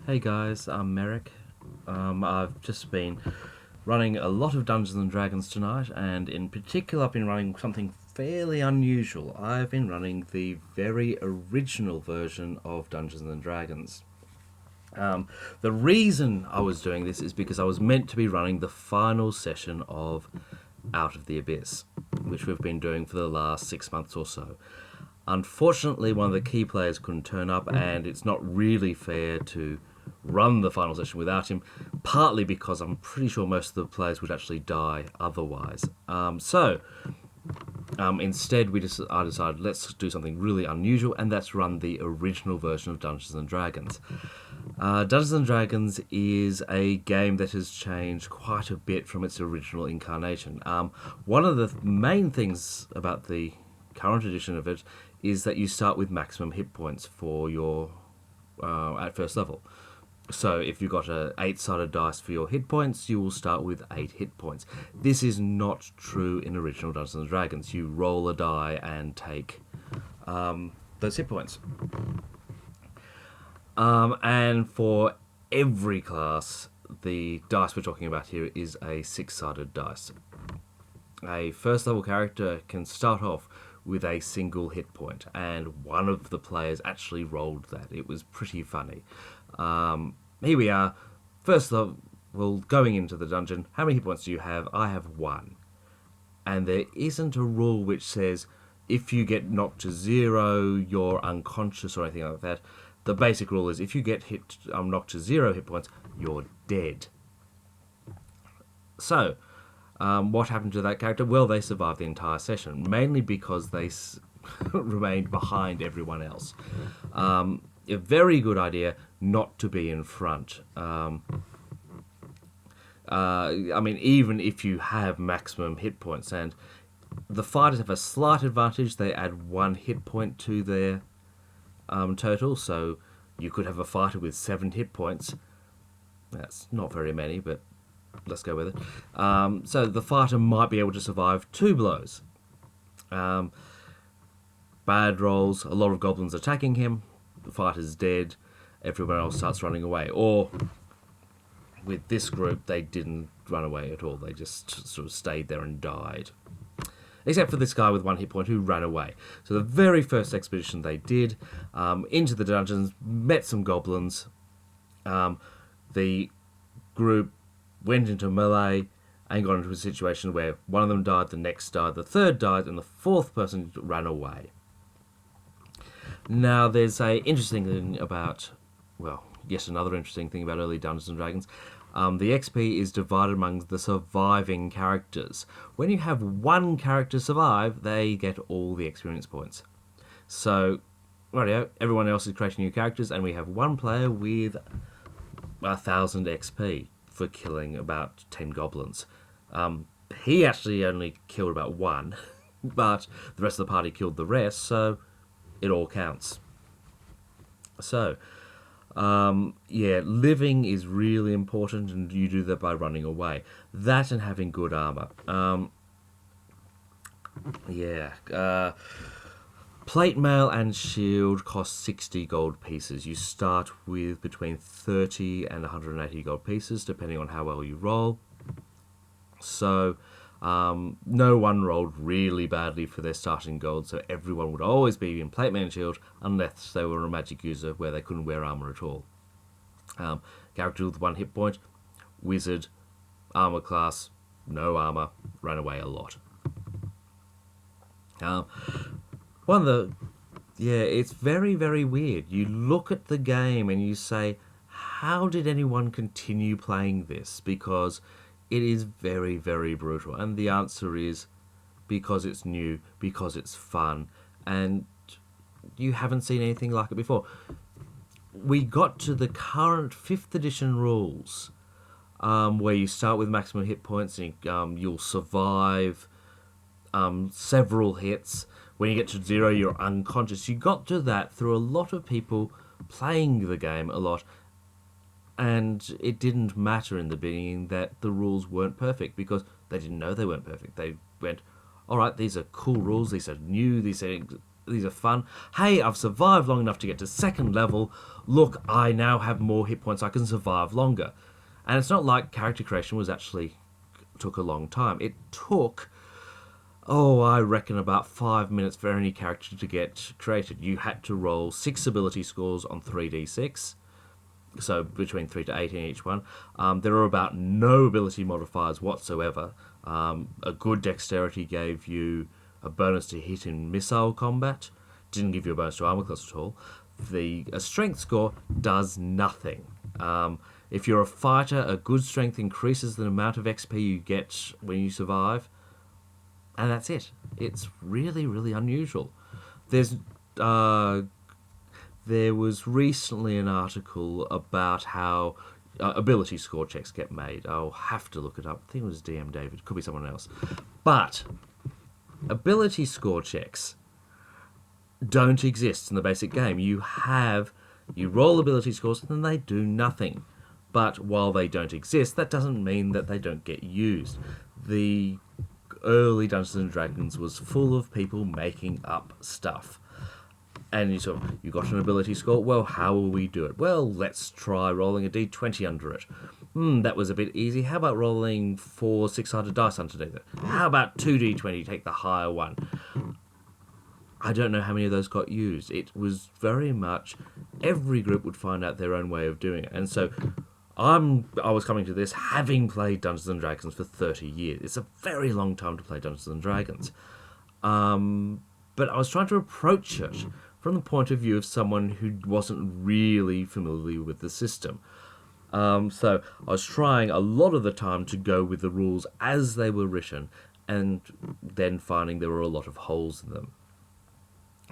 Hey guys, I'm Merric. I've just been running a lot of Dungeons and Dragons tonight, and in particular, I've been running something fairly unusual. I've been running the very original version of Dungeons and Dragons. The reason I was doing this is because I was meant to be running the final session of Out of the Abyss, which we've been doing for the last 6 months or so. Unfortunately, one of the key players couldn't turn up, and it's not really fair to run the final session without him, partly because I'm pretty sure most of the players would actually die otherwise. Instead, I decided let's do something really unusual, and that's run the original version of Dungeons and Dragons. Dungeons and Dragons is a game that has changed quite a bit from its original incarnation. One of the main things about the current edition of it is that you start with maximum hit points for your at first level. So if you've got a 8-sided dice for your hit points, you will start with 8 hit points. This is not true in original Dungeons and Dragons. You roll a die and take those hit points. And for every class, the dice we're talking about here is a 6-sided dice. A first level character can start off with a single hit point, and one of the players actually rolled that. It was pretty funny. Here we are. First level, going into the dungeon. How many hit points do you have? I have 1. And there isn't a rule which says if you get knocked to 0, you're unconscious or anything like that. The basic rule is if you get knocked to 0 hit points, you're dead. So, what happened to that character? Well, they survived the entire session, mainly because they remained behind everyone else. A very good idea not to be in front. Even if you have maximum hit points, and the fighters have a slight advantage, they add 1 hit point to their total, so you could have a fighter with 7 hit points. That's not very many, but let's go with it. So the fighter might be able to survive 2 blows. Bad rolls, a lot of goblins attacking him, the fighter's dead, everyone else starts running away. Or, with this group, they didn't run away at all, they just sort of stayed there and died. Except for this guy with 1 hit point who ran away. So the very first expedition they did, into the dungeons, met some goblins. The group went into melee and got into a situation where one of them died, the next died, the third died, and the 4th person ran away. Now, there's a interesting thing about, yet another interesting thing about early Dungeons and Dragons. The XP is divided among the surviving characters. When you have 1 character survive, they get all the experience points. So, everyone else is creating new characters, and we have 1 player with 1,000 XP for killing about 10 goblins. He actually only killed about 1, but the rest of the party killed the rest, so it all counts. So, living is really important, and you do that by running away. That and having good armor. Plate mail and shield cost 60 gold pieces. You start with between 30 and 180 gold pieces, depending on how well you roll. So, no one rolled really badly for their starting gold, so everyone would always be in plate mail and shield, unless they were a magic user where they couldn't wear armor at all. Character with 1 hit point, wizard, armor class, no armor, ran away a lot. It's very, very weird. You look at the game and you say, how did anyone continue playing this? Because it is very, very brutal. And the answer is because it's new, because it's fun, and you haven't seen anything like it before. We got to the current 5th edition rules, where you start with maximum hit points and you'll survive several hits. When you get to 0, you're unconscious. You got to that through a lot of people playing the game a lot, and it didn't matter in the beginning that the rules weren't perfect, because they didn't know they weren't perfect. They went, alright, these are cool rules, these are new, these are these are fun. Hey, I've survived long enough to get to second level. Look, I now have more hit points. I can survive longer. And it's not like character creation was actually took a long time. It took, I reckon about 5 minutes for any character to get created. You had to roll 6 ability scores on 3d6, so between 3 to 18 each one. There are about no ability modifiers whatsoever. A good dexterity gave you a bonus to hit in missile combat. Didn't give you a bonus to armor class at all. A strength score does nothing. If you're a fighter, a good strength increases the amount of XP you get when you survive, and that's it. It's really, really unusual. There was recently an article about how ability score checks get made. I'll have to look it up. I think it was DM David. Could be someone else. But ability score checks don't exist in the basic game. You roll ability scores and they do nothing. But while they don't exist, that doesn't mean that they don't get used. The early Dungeons and Dragons was full of people making up stuff. And you got an ability score. Well, how will we do it? Well, let's try rolling a d20 under it. That was a bit easy. How about rolling 4 6-sided dice underneath it? How about 2d20, take the higher one? I don't know how many of those got used. It was very much every group would find out their own way of doing it. And so I was coming to this having played Dungeons and Dragons for 30 years. It's a very long time to play Dungeons and Dragons. But I was trying to approach it from the point of view of someone who wasn't really familiar with the system. So I was trying a lot of the time to go with the rules as they were written, and then finding there were a lot of holes in them.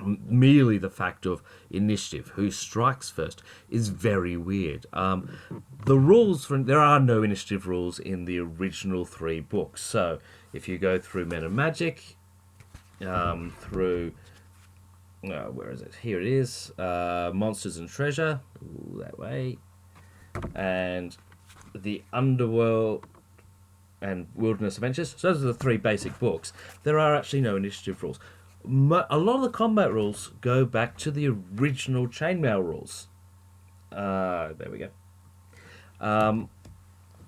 Merely the fact of initiative, who strikes first, is very weird. There are no initiative rules in the original 3 books. So if you go through Men and Magic, through where is it? Here it is. Monsters and Treasure, that way, and the Underworld and Wilderness Adventures. So those are the 3 basic books. There are actually no initiative rules. A lot of the combat rules go back to the original chainmail rules. There we go. And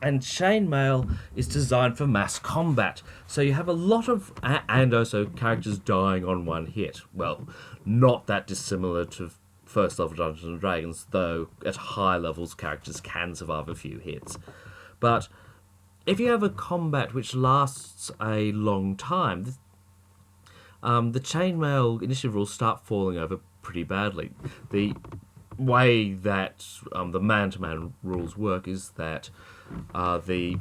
chainmail is designed for mass combat. So you have a lot of... and also characters dying on one hit. Well, not that dissimilar to first level Dungeons and Dragons, though at high levels characters can survive a few hits. But if you have a combat which lasts a long time... the chainmail initiative rules start falling over pretty badly. The way that the man-to-man rules work is that the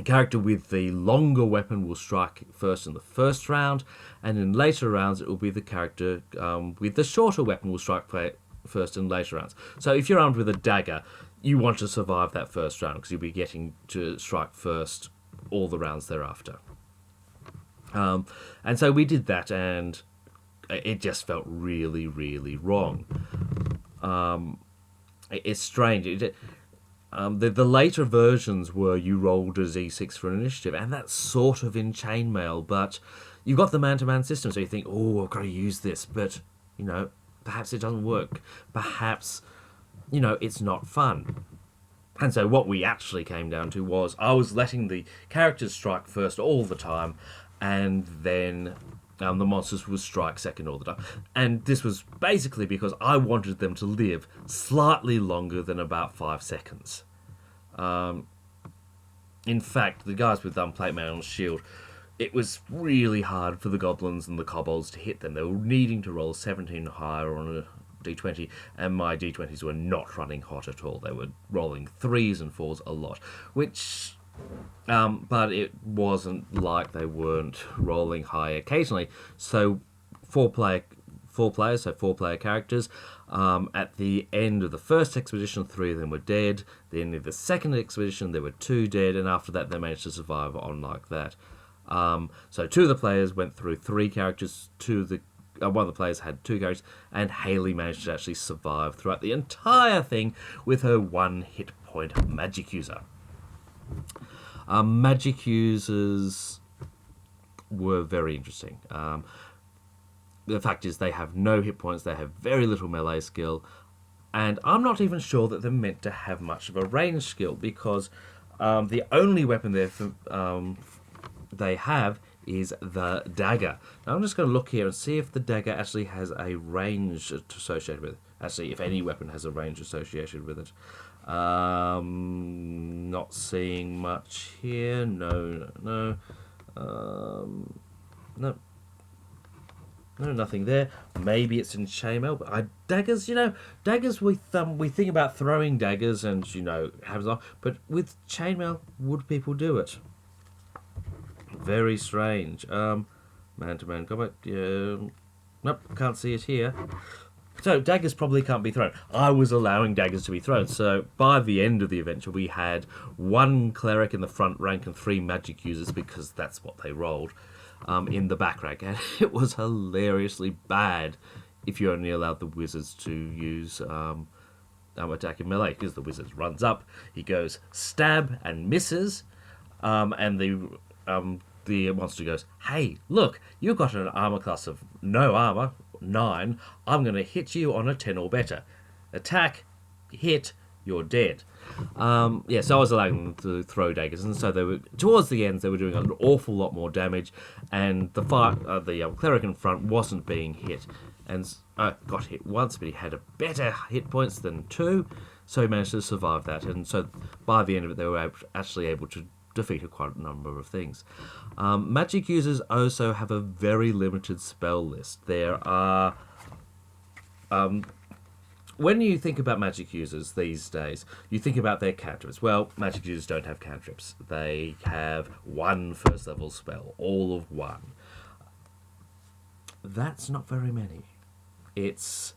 character with the longer weapon will strike first in the first round, and in later rounds it will be the character with the shorter weapon will strike first in later rounds. So if you're armed with a dagger, you want to survive that first round because you'll be getting to strike first all the rounds thereafter. And so we did that, and it just felt really, really wrong. It's strange. The later versions were you rolled a Z6 for an initiative, and that's sort of in chainmail, but you've got the man-to-man system, so you think, I've got to use this, but, perhaps it doesn't work. Perhaps, it's not fun. And so what we actually came down to was I was letting the characters strike first all the time, and then the monsters would strike second all the time. And this was basically because I wanted them to live slightly longer than about 5 seconds. In fact, the guys with plate mail and shield, it was really hard for the goblins and the kobolds to hit them. They were needing to roll 17 higher on a d20, and my d20s were not running hot at all. They were rolling 3s and 4s a lot, which... but it wasn't like they weren't rolling high occasionally. So four player characters. At the end of the first expedition, 3 of them were dead. At the end of the second expedition, there were 2 dead, and after that, they managed to survive on like that. So 2 of the players went through 3 characters. One of the players had 2 characters, and Haley managed to actually survive throughout the entire thing with her 1 hit point magic user. Magic users were very interesting. the fact is they have no hit points, they have very little melee skill, and I'm not even sure that they're meant to have much of a range skill, because the only weapon they have is the dagger. Now I'm just going to look here and see if the dagger actually has a range associated with it. Actually, if any weapon has a range associated with it. Not seeing much here. No. No, nothing there. Maybe it's in chainmail, but daggers. Daggers. We think about throwing daggers and have them, but with chainmail, would people do it? Very strange. Man-to-man combat. Nope, can't see it here. So daggers probably can't be thrown. I was allowing daggers to be thrown. So by the end of the adventure, we had 1 cleric in the front rank and 3 magic users, because that's what they rolled, in the back rank. And it was hilariously bad if you only allowed the wizards to use attack in melee, because the wizard runs up, he goes stab and misses, and the monster goes, "Hey, look, you've got an armor class of no armor, 9. I'm going to hit you on a 10 or better. Attack, hit, you're dead." So I was allowing them to throw daggers, and so they were towards the end. They were doing an awful lot more damage, and the cleric in front wasn't being hit, and got hit once, but he had a better hit points than 2, so he managed to survive that. And so by the end of it, they were actually able to defeat quite a number of things. Magic users also have a very limited spell list. There are... when you think about magic users these days, you think about their cantrips. Well, magic users don't have cantrips. They have 1 first level spell, all of 1. That's not very many. It's...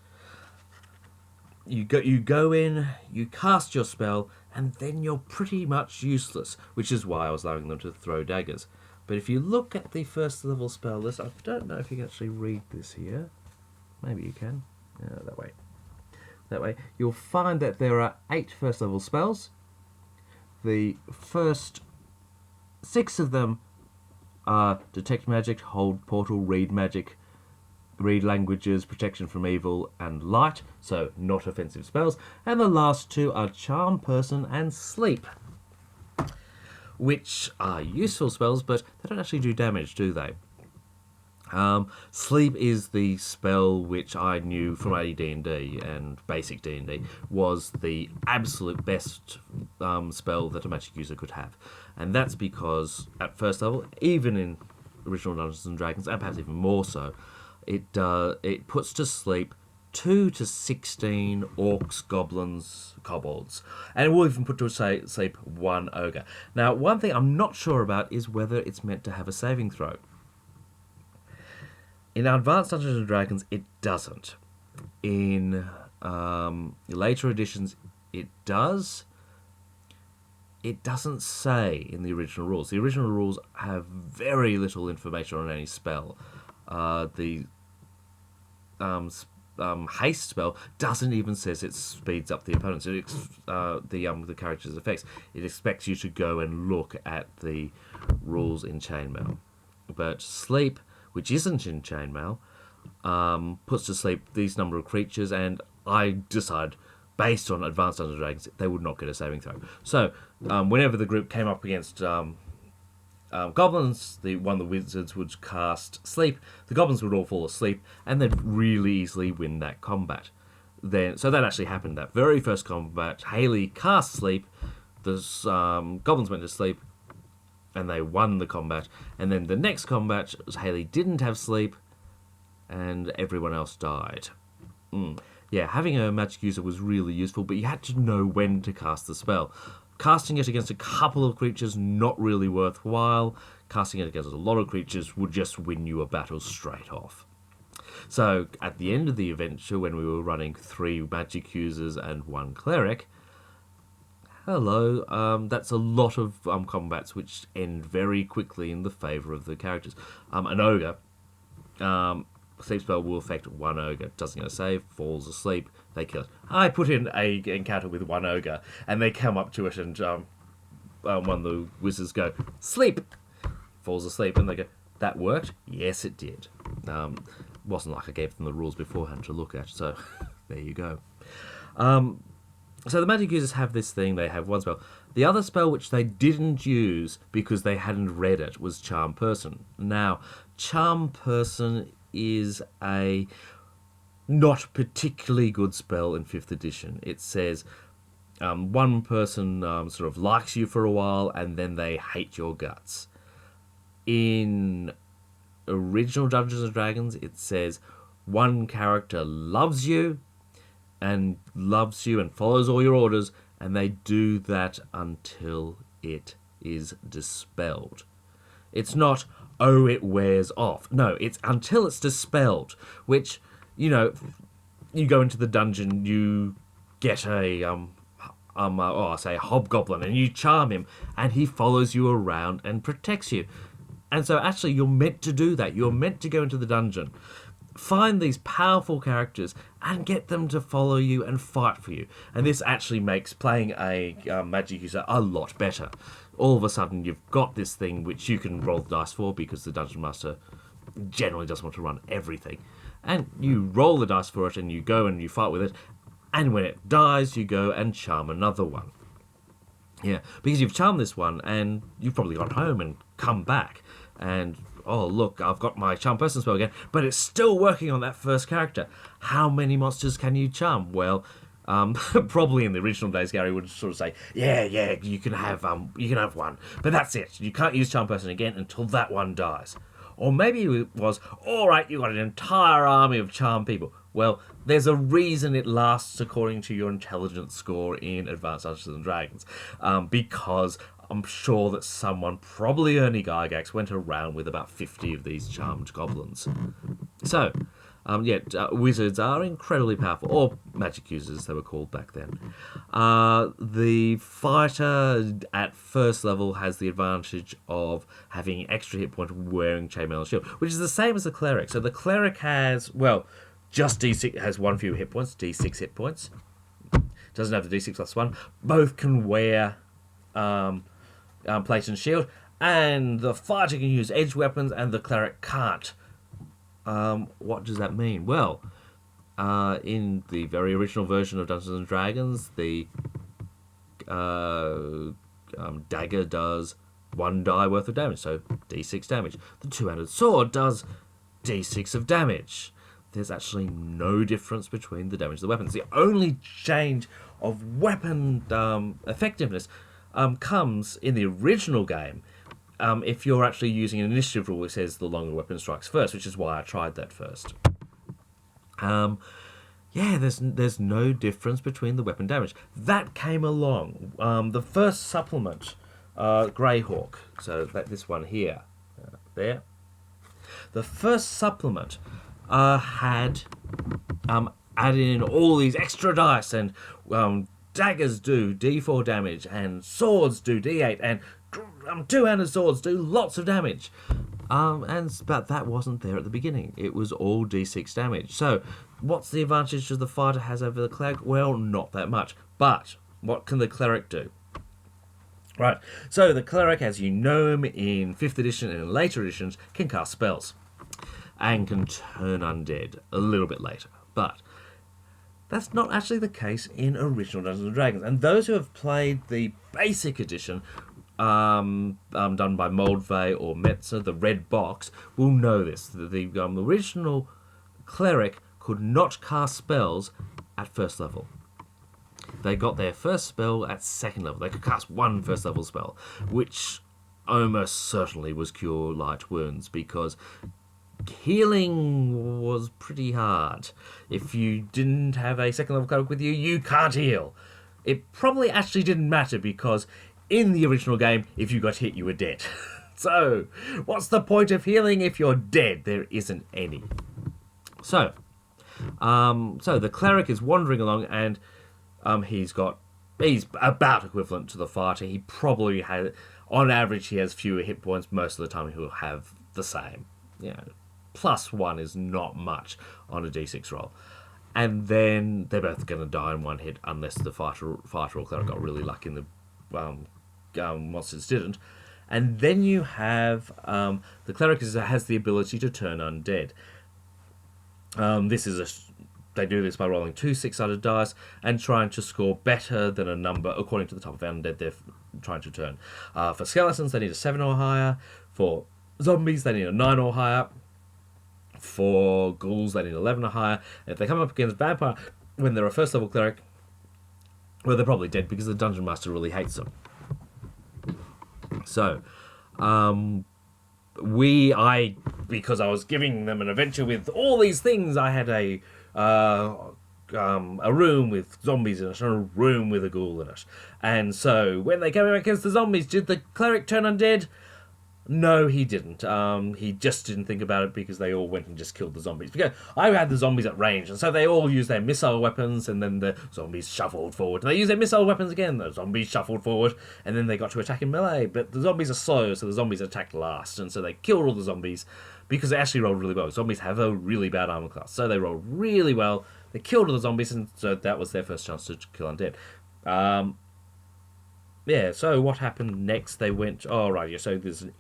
You go in, you cast your spell, and then you're pretty much useless, which is why I was allowing them to throw daggers. But if you look at the first level spell list, I don't know if you can actually read this here. Maybe you can. That way. That way. You'll find that there are 8 first level spells. The first 6 of them are Detect Magic, Hold Portal, Read Magic, Read Languages, Protection from Evil, and Light, so not offensive spells. And the last 2 are Charm Person and Sleep, which are useful spells, but they don't actually do damage, do they? Sleep is the spell which I knew from AD&D and basic D&D was the absolute best spell that a magic user could have. And that's because at first level, even in original Dungeons & Dragons, and perhaps even more so, it puts to sleep 2 to 16 orcs, goblins, kobolds, and it will even put to sleep 1 ogre. Now, one thing I'm not sure about is whether it's meant to have a saving throw. In Advanced Dungeons & Dragons, it doesn't. In later editions, it does. It doesn't say in the original rules. The original rules have very little information on any spell. The haste spell doesn't even says it speeds up the opponents. The character's effects. It expects you to go and look at the rules in chainmail. But sleep, which isn't in chainmail, puts to sleep these number of creatures, and I decided, based on Advanced Dungeons & Dragons, they would not get a saving throw. So whenever the group came up against goblins, one of the wizards would cast sleep, the goblins would all fall asleep, and they'd really easily win that combat. So that actually happened. That very first combat, Haley cast sleep, the goblins went to sleep, and they won the combat. And then the next combat, Haley didn't have sleep, and everyone else died. Yeah, having a magic user was really useful, but you had to know when to cast the spell. Casting it against a couple of creatures, not really worthwhile. Casting it against a lot of creatures would just win you a battle straight off. So, at the end of the adventure, when we were running 3 magic users and 1 cleric, that's a lot of combats which end very quickly in the favour of the characters. An ogre, sleep spell will affect 1 ogre. Doesn't get a save, falls asleep, they kill it. I put in a encounter with 1 ogre, and they come up to it, and one of the wizards go, "Sleep!" Falls asleep, and they go, "That worked?" Yes, it did. Wasn't like I gave them the rules beforehand to look at, so there you go. So the magic users have this thing, they have one spell. The other spell which they didn't use because they hadn't read it was Charm Person. Now, Charm Person is a not particularly good spell in 5th edition. It says one person sort of likes you for a while and then they hate your guts. In original Dungeons and Dragons, it says one character loves you and follows all your orders, and they do that until it is dispelled. It's not, oh, it wears off. No, it's until it's dispelled, which, you know, you go into the dungeon, you get a hobgoblin, and you charm him, and he follows you around and protects you. And so actually you're meant to do that. You're meant to go into the dungeon, find these powerful characters and get them to follow you and fight for you. And this actually makes playing a magic user a lot better. All of a sudden you've got this thing which you can roll the dice for, because the dungeon master generally doesn't want to run everything. And you roll the dice for it and you go and you fight with it. And when it dies, you go and charm another one. Yeah, because you've charmed this one and you've probably gone home and come back. And, oh, look, I've got my Charm Person spell again, but it's still working on that first character. How many monsters can you charm? Well, probably in the original days, Gary would sort of say, yeah, you can have one, but that's it. You can't use Charm Person again until that one dies. Or maybe it was, all right, you've got an entire army of charm people. Well, there's a reason it lasts according to your intelligence score in Advanced Dungeons and Dragons, because I'm sure that someone, probably Ernie Gygax, went around with about 50 of these charmed goblins. So, wizards are incredibly powerful, or magic users they were called back then. The fighter at first level has the advantage of having extra hit point wearing chainmail and shield, which is the same as the cleric. So the cleric has, well, just D6, has one fewer hit points, D6 hit points. Doesn't have the D6 plus 1. Both can wear plate and shield, and the fighter can use edged weapons and the cleric can't. What does that mean? Well, in the very original version of Dungeons and Dragons, the dagger does 1 die worth of damage, so D6 damage. The two-handed sword does D6 of damage. There's actually no difference between the damage of the weapons. The only change of weapon effectiveness comes in the original game if you're actually using an initiative rule which says the longer weapon strikes first, which is why I tried that first. There's no difference between the weapon damage. That came along. The first supplement, Greyhawk, so this one here, there. The first supplement had added in all these extra dice, and daggers do D4 damage, and swords do D8, and two-handed swords do lots of damage. But that wasn't there at the beginning. It was all D6 damage. So, what's the advantage that the fighter has over the cleric? Well, not that much. But what can the cleric do? Right. So the cleric, as you know him in 5th edition and in later editions, can cast spells and can turn undead a little bit later. But that's not actually the case in original Dungeons and Dragons. And those who have played the basic edition, done by Moldvay or Metzer, the red box, will know this. The original cleric could not cast spells at first level. They got their first spell at second level. They could cast one first level spell, which almost certainly was Cure Light Wounds, because healing was pretty hard. If you didn't have a second level cleric with you, you can't heal. It probably actually didn't matter, because in the original game, if you got hit, you were dead. So, what's the point of healing if you're dead? There isn't any. So the cleric is wandering along, and he's about equivalent to the fighter. He probably has, on average, he has fewer hit points. Most of the time, he'll have the same. +1 is not much on a D6 roll. And then they're both going to die in one hit, unless the fighter or cleric got really lucky and the monsters didn't. And then you have the cleric has the ability to turn undead. This is they do this by rolling 2 6-sided dice and trying to score better than a number according to the type of undead they're trying to turn. For skeletons, they need a 7 or higher. For zombies, they need a 9 or higher. For ghouls, they need 11 or higher. And if they come up against vampire when they're a first level cleric, well, they're probably dead because the dungeon master really hates them. So, because I was giving them an adventure with all these things, I had a room with zombies in it and a room with a ghoul in it. And so when they came against the zombies, did the cleric turn undead? No, he didn't. He just didn't think about it because they all went and just killed the zombies. Because I had the zombies at range, and so they all used their missile weapons, and then the zombies shuffled forward. And they used their missile weapons again, the zombies shuffled forward, and then they got to attack in melee. But the zombies are slow, so the zombies attacked last, and so they killed all the zombies because they actually rolled really well. Zombies have a really bad armor class, so they rolled really well. They killed all the zombies, and so that was their first chance to kill undead. Yeah, so what happened next? They went, so there's an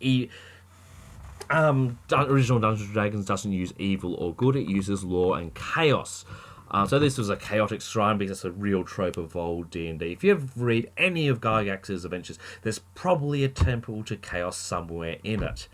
original Dungeons & Dragons doesn't use evil or good, it uses law and chaos. So this was a chaotic shrine because it's a real trope of old D&D. If you ever read any of Gygax's adventures, there's probably a temple to chaos somewhere in it.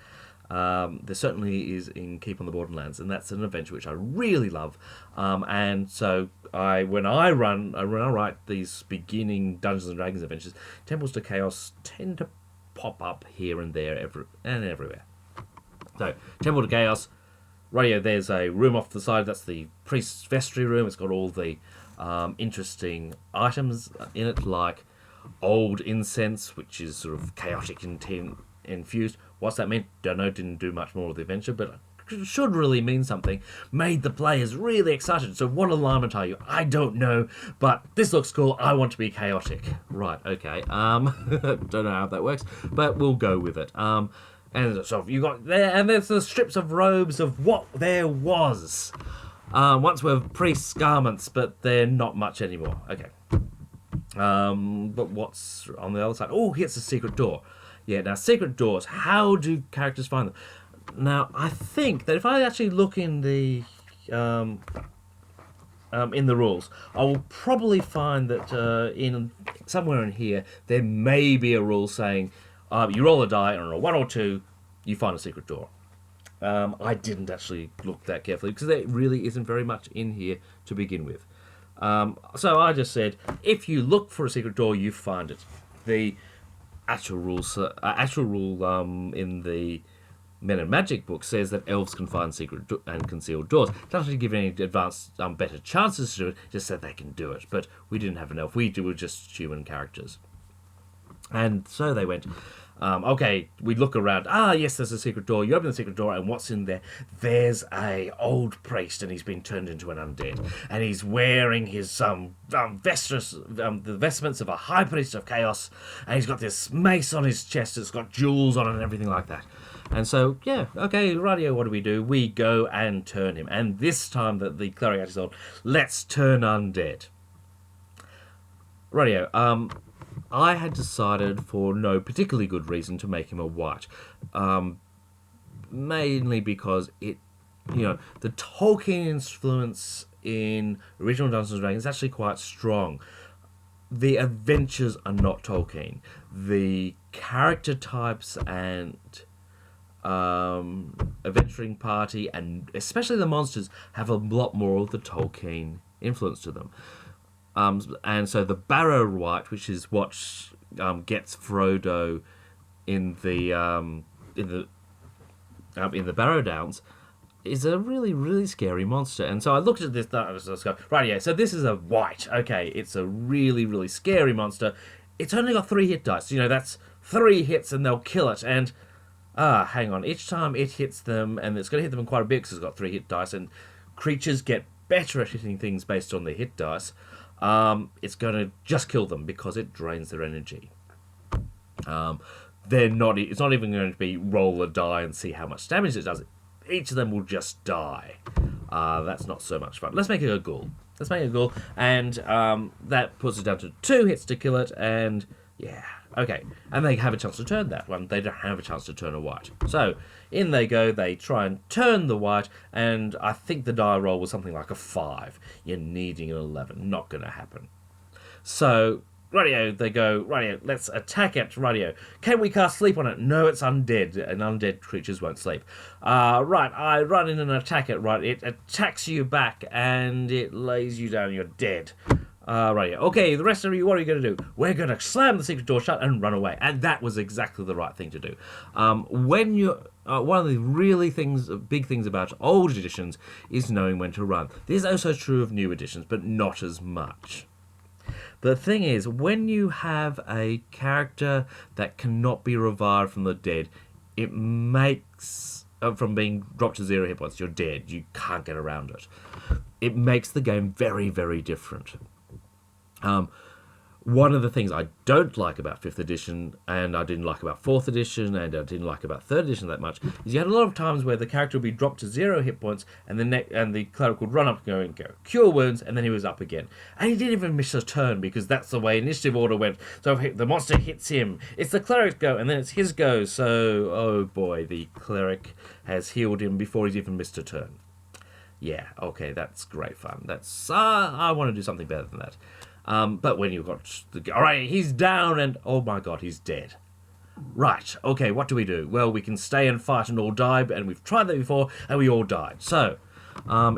There certainly is in Keep on the Borderlands, and that's an adventure which I really love. And so when I write these beginning Dungeons and Dragons adventures, temples to chaos tend to pop up here and there, everywhere. So temple to chaos, radio. There's a room off the side. That's the priest's vestry room. It's got all the interesting items in it, like old incense, which is sort of chaotic infused. What's that mean? Don't know, didn't do much more of the adventure, but it should really mean something. Made the players really excited. So what alignment are you? I don't know, but this looks cool. I want to be chaotic. Right, okay. Don't know how that works, but we'll go with it. And so you got there, and there's the strips of robes of what there was. Once were priests' garments, but they're not much anymore. Okay. But what's on the other side? Oh, here's a secret door. Yeah, now secret doors, how do characters find them? Now, I think that if I actually look in the rules, I will probably find that in somewhere in here, there may be a rule saying you roll a die, and on a 1 or 2, you find a secret door. I didn't actually look that carefully, because there really isn't very much in here to begin with. So I just said, if you look for a secret door, you find it. The actual rule in the Men and Magic book says that elves can find secret and concealed doors. It doesn't give any advanced, better chances to do it, just said they can do it. But we didn't have an elf, we were just human characters. And so they went, okay, we look around. Yes, there's a secret door. You open the secret door, and what's in there? There's a old priest, and he's been turned into an undead. And he's wearing his the vestments of a high priest of chaos, and he's got this mace on his chest. It's got jewels on it and everything like that. And so, yeah, okay, radio, what do? We go and turn him. And this time that the cleric is on, let's turn undead. Radio, I had decided for no particularly good reason to make him a wight. Mainly because the Tolkien influence in original Dungeons & Dragons is actually quite strong. The adventures are not Tolkien. The character types and adventuring party, and especially the monsters, have a lot more of the Tolkien influence to them. And so the Barrow Wight, which is what gets Frodo in the Barrow Downs, is a really, really scary monster. And so I looked at this, I was just going, right, yeah, so this is a wight. Okay, it's a really, really scary monster. It's only got 3 hit dice. That's 3 hits and they'll kill it. And hang on, each time it hits them, and it's going to hit them quite a bit because it's got 3 hit dice, and creatures get better at hitting things based on their hit dice. It's going to just kill them because it drains their energy. It's not even going to be roll a die and see how much damage it does. Each of them will just die. That's not so much fun. Let's make it a ghoul. And that puts it down to 2 hits to kill it, and yeah, Okay, and they have a chance to turn that one. They don't have a chance to turn a white. So in they go. They try and turn the white, and I think the die roll was something like a 5. You're needing an 11. Not going to happen. So radio, they go, radio, let's attack it, radio. Can we cast sleep on it? No, it's undead, and undead creatures won't sleep. Right, I run in and attack it, right, it attacks you back, and it lays you down, you're dead. Radio, okay, the rest of you, what are you going to do? We're going to slam the secret door shut and run away. And that was exactly the right thing to do. When you one of the big things about old editions is knowing when to run. This is also true of new editions, but not as much. The thing is, when you have a character that cannot be revived from the dead, it makes, from being dropped to 0 hit points, you're dead, you can't get around it. It makes the game very, very different. One of the things I don't like about 5th edition, and I didn't like about 4th edition, and I didn't like about 3rd edition that much, is you had a lot of times where the character would be dropped to 0 hit points, and the cleric would run up and go, cure wounds, and then he was up again. And he didn't even miss a turn, because that's the way initiative order went. So if the monster hits him, it's the cleric's go, and then it's his go. So, oh boy, the cleric has healed him before he's even missed a turn. Yeah, okay, that's great fun. That's I want to do something better than that. But when you've got all right, he's down, and oh my god, he's dead. Right, okay, what do we do? Well, we can stay and fight and all die, and we've tried that before, and we all died. So,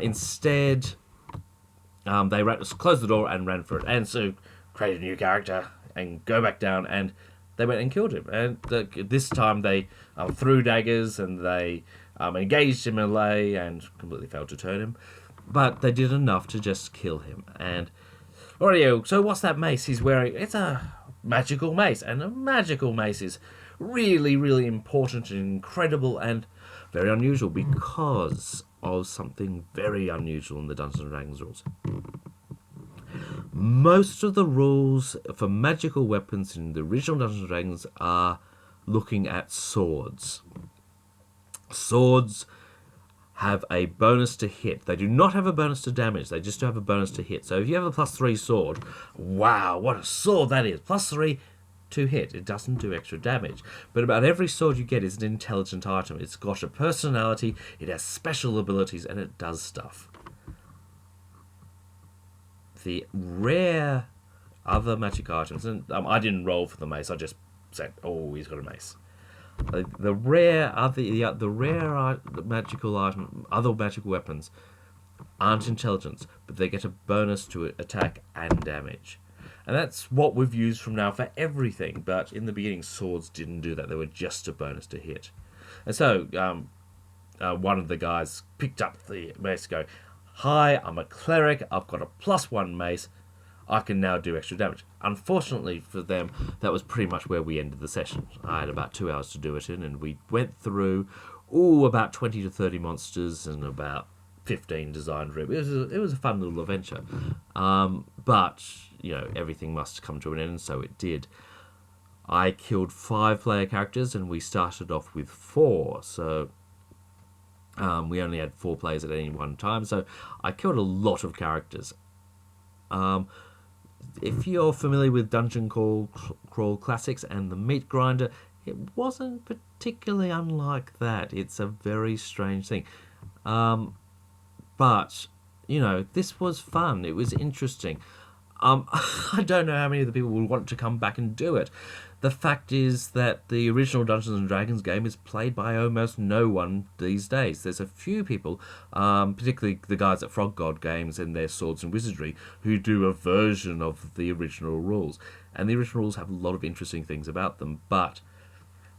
instead, they closed the door and ran for it, and so create a new character and go back down, and they went and killed him. And this time they threw daggers, and they engaged in melee and completely failed to turn him. But they did enough to just kill him. And Oreo, so what's that mace he's wearing? It's a magical mace, and a magical mace is really, really important and incredible and very unusual because of something very unusual in the Dungeons & Dragons rules. Most of the rules for magical weapons in the original Dungeons & Dragons are looking at swords. Swords have a bonus to hit. They do not have a bonus to damage. They just have a bonus to hit. So if you have a +3 sword, wow, what a sword that is. +3 to hit. It doesn't do extra damage. But about every sword you get is an intelligent item. It's got a personality, it has special abilities, and it does stuff. The rare other magic items, and I didn't roll for the mace, I just said, oh, he's got a mace. The rare magical item, other magical weapons aren't intelligence, but they get a bonus to attack and damage, and that's what we've used from now for everything. But in the beginning, swords didn't do that; they were just a bonus to hit. And so, one of the guys picked up the mace, going, "Hi, I'm a cleric. I've got a +1 mace. I can now do extra damage." Unfortunately for them, that was pretty much where we ended the session. I had about 2 hours to do it in, and we went through about 20 to 30 monsters and about 15 designed rooms. It was a fun little adventure. But, everything must come to an end, and so it did. I killed 5 player characters, and we started off with 4, so we only had 4 players at any one time, so I killed a lot of characters. If you're familiar with Dungeon Crawl Classics and the Meat Grinder, it wasn't particularly unlike that. It's a very strange thing. But, this was fun. It was interesting. I don't know how many of the people will want to come back and do it. The fact is that the original Dungeons & Dragons game is played by almost no one these days. There's a few people, particularly the guys at Frog God Games and their Swords and Wizardry, who do a version of the original rules. And the original rules have a lot of interesting things about them, but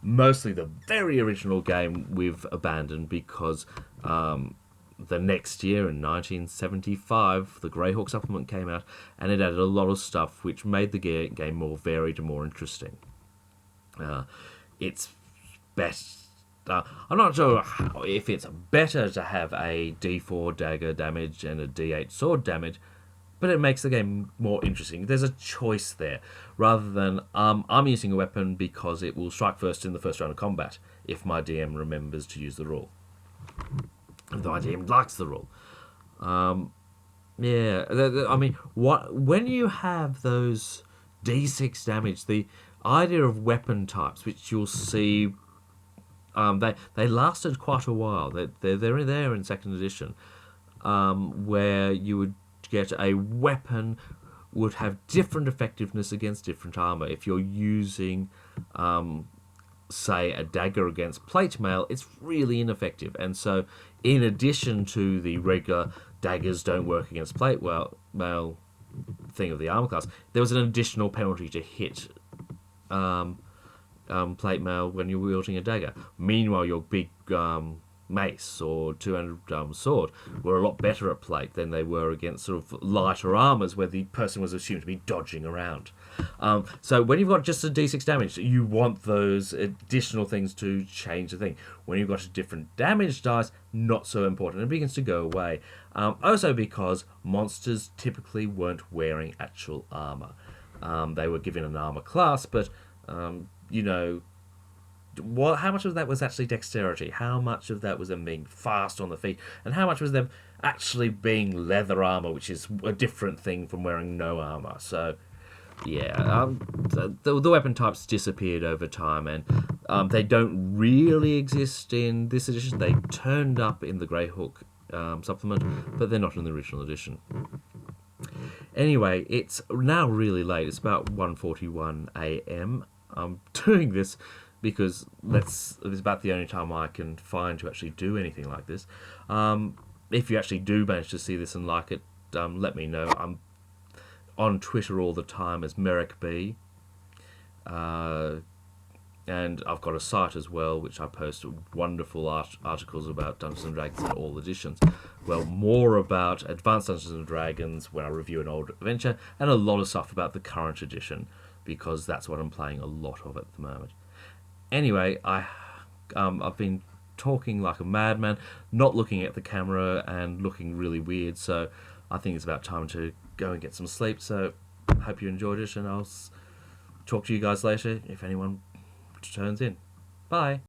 mostly the very original game we've abandoned because the next year, in 1975, the Greyhawk supplement came out, and it added a lot of stuff which made the game more varied and more interesting. It's best. I'm not sure if it's better to have a D4 dagger damage and a D8 sword damage, but it makes the game more interesting. There's a choice there, rather than I'm using a weapon because it will strike first in the first round of combat if my DM remembers to use the rule. The DM likes the rule. When you have those D6 damage. The idea of weapon types, which you'll see, they lasted quite a while. They're there in second edition, where you would get a weapon would have different effectiveness against different armor. If you're using, say, a dagger against plate mail, it's really ineffective. And so, in addition to the regular daggers don't work against plate mail thing of the armor class, there was an additional penalty to hit plate mail when you're wielding a dagger. Meanwhile, your big mace or 200 sword were a lot better at plate than they were against sort of lighter armors where the person was assumed to be dodging around. So when you've got just a d6 damage, you want those additional things to change the thing. When you've got a different damage dice, not so important. It begins to go away. Also because monsters typically weren't wearing actual armor. They were given an armor class, but how much of that was actually dexterity? How much of that was them being fast on the feet? And how much was them actually being leather armor, which is a different thing from wearing no armor? So, yeah, the weapon types disappeared over time, and they don't really exist in this edition. They turned up in the Greyhawk supplement, but they're not in the original edition. Anyway, it's now really late. It's about 1:41 a.m. I'm doing this because it's about the only time I can find to actually do anything like this. If you actually do manage to see this and like it, let me know. I'm on Twitter all the time as Merric B. And I've got a site as well, which I post wonderful articles about Dungeons & Dragons in all editions. Well, more about Advanced Dungeons & Dragons when I review an old adventure, and a lot of stuff about the current edition, because that's what I'm playing a lot of at the moment. Anyway, I've been talking like a madman, not looking at the camera and looking really weird, so I think it's about time to go and get some sleep. So I hope you enjoyed it, and I'll talk to you guys later if anyone turns in. Bye.